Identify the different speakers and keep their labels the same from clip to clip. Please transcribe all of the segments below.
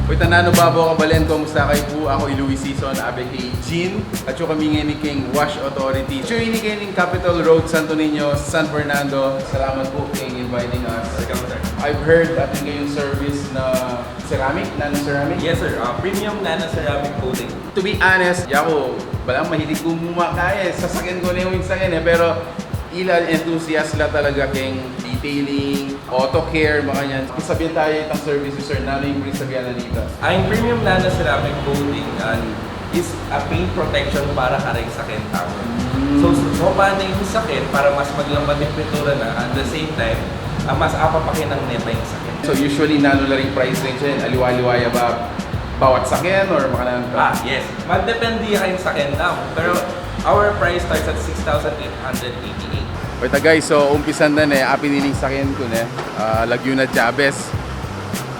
Speaker 1: Uy, tanano babo kabalen, kumusta kayo po? Ako Louis Season, abe kay Jean. At yung kami ngayon king Wash Authority. Siya ini kayo ng Capital Road, Santo Niño, San Fernando. Salamat po kayong inviting us. I've heard atin kayong service na ceramic, nano ceramic.
Speaker 2: Yes sir, Premium Nano Ceramic Coating.
Speaker 1: To be honest, yako, balang mahilig kumakaya. Sasakyan ko na yung sasakyan pero ilan enthusiast la talaga keng detailing, auto care, mga yan. Sabihin tayo itang services, sir, na ano yung sabihan na dito?
Speaker 2: Ang Premium Nano Ceramic Coating is a paint protection para karing sakit tamo. So paano yung sakit para mas maglambat yung pintura na at the same time, mas apapakin ng neta yung sakit.
Speaker 1: So usually nano lang yung price range yan, aliwa-liwaya ba bawat sakyan or makanan ka?
Speaker 2: Yes. Magdepende kayong sakyan tamo. Pero our price starts at 6,888.
Speaker 1: Wait guys, so umpisan na apiniling sakyan ko Laguna Chavez.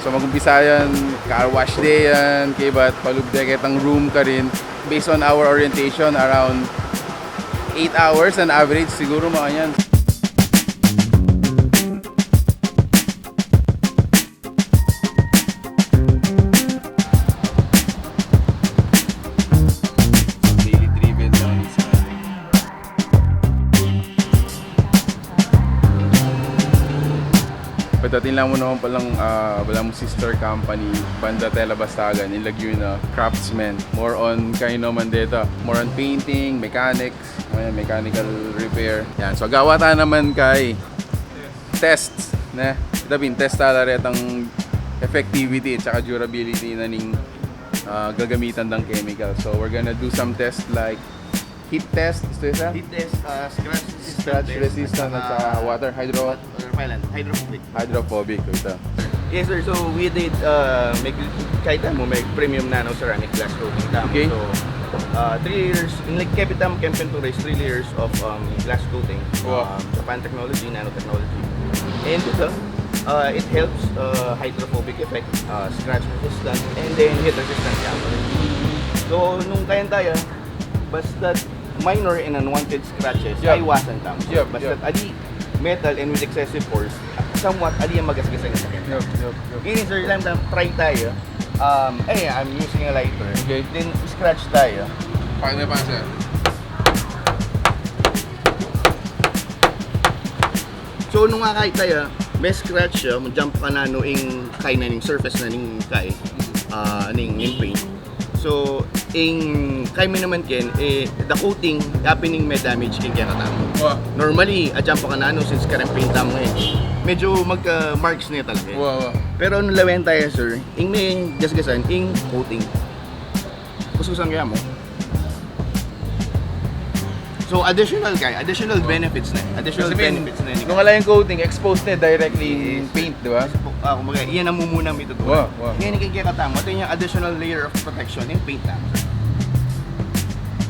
Speaker 1: So magumpisa yan, car wash day yan, kibat, palubdeket ang room ka rin. Based on our orientation, around 8 hours on average siguro mga yan. Pagdating lang mo naman palang sister company, Banda Tela Bastagan in Laguna, Craftsman. More on kayo naman dito. More on painting, mechanics, mechanical repair. Yan. So gawa ta naman kay tests. Test talaga ang effectivity at saka durability na ning gagamitan ng chemical. So we're gonna do some tests like heat test,
Speaker 3: Heat test, scratch
Speaker 1: resistant at saka water hydrophobic. Ito.
Speaker 3: Yes sir, so we did kahit may Premium Nano Ceramic Glass Coating tamo.
Speaker 1: Okay.
Speaker 3: So 3 layers, like Kepitam Kempentura is 3 layers of glass coating.
Speaker 1: Wow.
Speaker 3: Japan technology, nanotechnology. And ito, it helps hydrophobic effect, scratch resistant, and then heat resistant camera. So nung kayang-kaya, basta minor and unwanted scratches,
Speaker 1: Yep.
Speaker 3: ay iwasan tamo.
Speaker 1: Yep,
Speaker 3: Basta
Speaker 1: yep.
Speaker 3: ali metal and with excessive force, somewhat ali ang magasgasan ng sakit. Ngayon sir, lang try tayo. I'm using a lighter.
Speaker 1: Okay.
Speaker 3: Then scratch tayo.
Speaker 1: Paano pa sir?
Speaker 3: So nung kahit tayo, may scratch siya, jump ka na noing kay na ning surface na ning kay ning paint. So kay mi naman ken the coating happening may damage kin kaya katamo.
Speaker 1: Wow.
Speaker 3: Normally jump ka na since karang paint tamo medyo magka marks niya talaga.
Speaker 1: Wow.
Speaker 3: Pero nung lawen tayo sir, may gasgasan coating. Kususan kaya mo. So additional benefits na. Benefits na.
Speaker 1: Nung ala yung coating, exposed na directly in paint, di ba?
Speaker 3: Kumbaga, iyan ang mumuna may tutuwa.
Speaker 1: Wow.
Speaker 3: Ngayon kaya katamo, ito yung additional layer of protection yung paint tamo.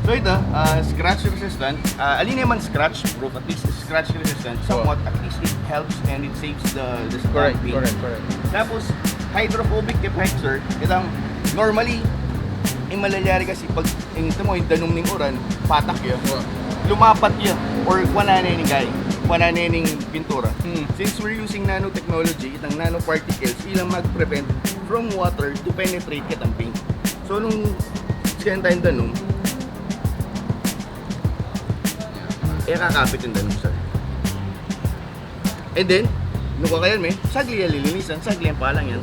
Speaker 3: So ito, scratch resistant. Alin naman scratch proof, at least scratch resistant. Somewhat, at least it helps and it saves the
Speaker 1: Correct.
Speaker 3: Tapos, hydrophobic effect sir, itang normally, malayari kasi pag ito mo yung danom ning uran, patak yun. Lumapat yun or wananin pintura. Since we're using nanotechnology, itang nanoparticles, ilang mag-prevent from water to penetrate kitang paint. So nung siyan tayong danom, kakapit yung danom sir. And then, nung kakayan sagli lilinisan, sagli ang palang yan.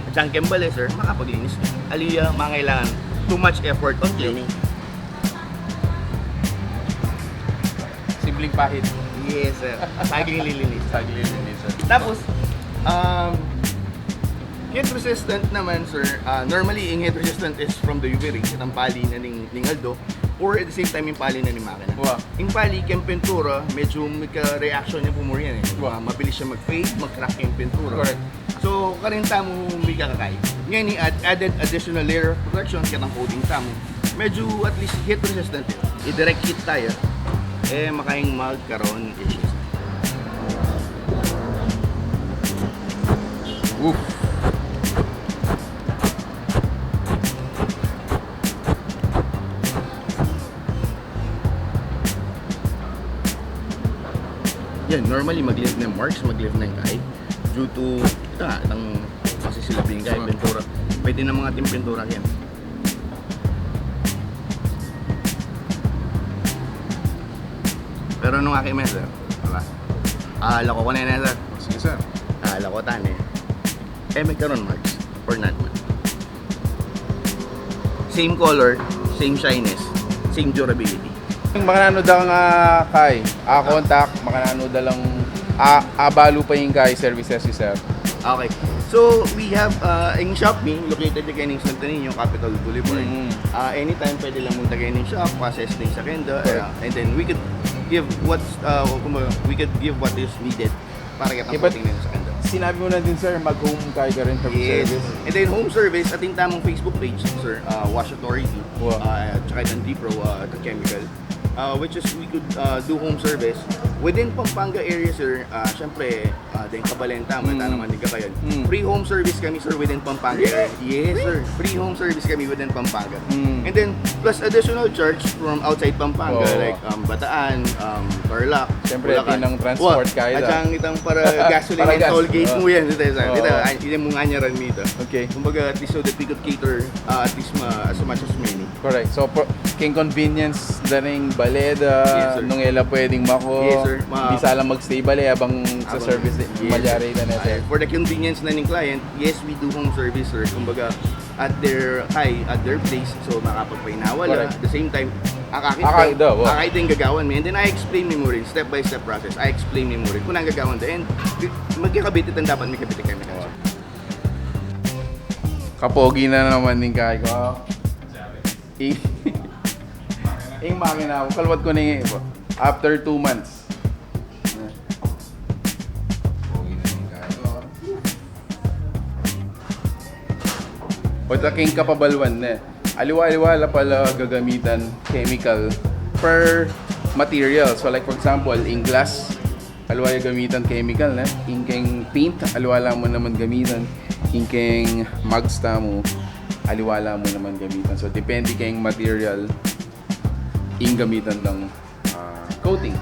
Speaker 3: Diyan kembale sir, makapaglinis. Aliya, mangailangan too much effort on cleaning.
Speaker 1: Simpleng pahit.
Speaker 3: Yes sir, sagling lilinis.
Speaker 1: Sir.
Speaker 3: Tapos, heat resistant naman sir, normally yung heat resistant is from the UV rays, itang pali na ning aldo, or at the same time yung pali na ning makina.
Speaker 1: Wow.
Speaker 3: Yung pali, yung pintura, medyo reaction niya pumura yan
Speaker 1: Wow.
Speaker 3: Mabilis siya mag-fade, mag-crack yung pintura.
Speaker 1: Correct.
Speaker 3: So, karin tamo may kakakay. Ngayon, added additional layer of protection, kitang coating tamo. Medyo at least heat resistant yun. I-direct heat tayo, makayang magkaroon issues.
Speaker 1: Woof.
Speaker 3: Yan, normally mag-lift ng marks, mag-lift ng guy due to ito nga, itang masisilabing guy, Ventura. Pwede na mga timpintura yan. Pero nung aking mes, sir, diba? Akala ko na yan, sir.
Speaker 1: Sige sir.
Speaker 3: Akala ko tane. May karon marks or not man. Same color, same shyness, same durability.
Speaker 1: Makananood ang kay, contact, makananood lang, abalo pa yung kay services si sir.
Speaker 3: Okay. So, we have in Shopee, located again in Santo Niño, Capital Boulevard. Anytime pwede lang munta kayo ng shop, process din sa kenda, and then we could give what is needed para kitang
Speaker 1: But
Speaker 3: coating din sa kenda.
Speaker 1: sinabi mo na din sir, mag-home kay ka rin
Speaker 3: Yes.
Speaker 1: service.
Speaker 3: And then home service, ating tamang Facebook page, sir, Wash Autority,
Speaker 1: Wow.
Speaker 3: tsaka itong D-Pro, the chemical. Which is we could do home service within Pampanga area, sir. Syempre, din Kabalenta, mata naman din kayo. Free home service kami, sir, within Pampanga area. Yes, sir. Free home service kami within Pampanga. And then plus additional charge from outside Pampanga, like Bataan, Tarlac,
Speaker 1: Syempre, ng transport kaya.
Speaker 3: at siyang itang para gasoline
Speaker 1: Para
Speaker 3: and
Speaker 1: gas.
Speaker 3: toll gate mo yan. Hindi mo nga niya ran dito.
Speaker 1: Okay.
Speaker 3: Kumbaga, at least so that we could cater at least as much as many.
Speaker 1: Correct. So, king convenience na rin baleda,
Speaker 3: Yes, sir.
Speaker 1: nung ela pwedeng mako.
Speaker 3: Yes, sir.
Speaker 1: Bisa lang magstay bale abang sa service malyari na natin.
Speaker 3: For the convenience na ng client, yes, we do home service, sir. Kumbaga, at their place, so makapagpainawala.
Speaker 1: Correct.
Speaker 3: At the same time,
Speaker 1: Akakit
Speaker 3: din gagawan mo. And then I explain ni mo rin, step by step process. I explain ni mo rin kung ang gagawan din. And magkakabitit ang dapat may kabitit kami.
Speaker 1: Kapogi na naman din kay ko. Ing makina ako, kalwat ko na yung iba. After 2 months. Pogi na din kay ko. O taking kapabalwan na. Aliwa-aliwala pala gagamitan chemical per material. So like for example, in glass, aliwa gamitan chemical na. Ingkeng paint, aliwala mo naman gamitan. Ingkeng magsta mo, aliwala mo naman gamitan. So depende kayong material, ing gamitan ng coating.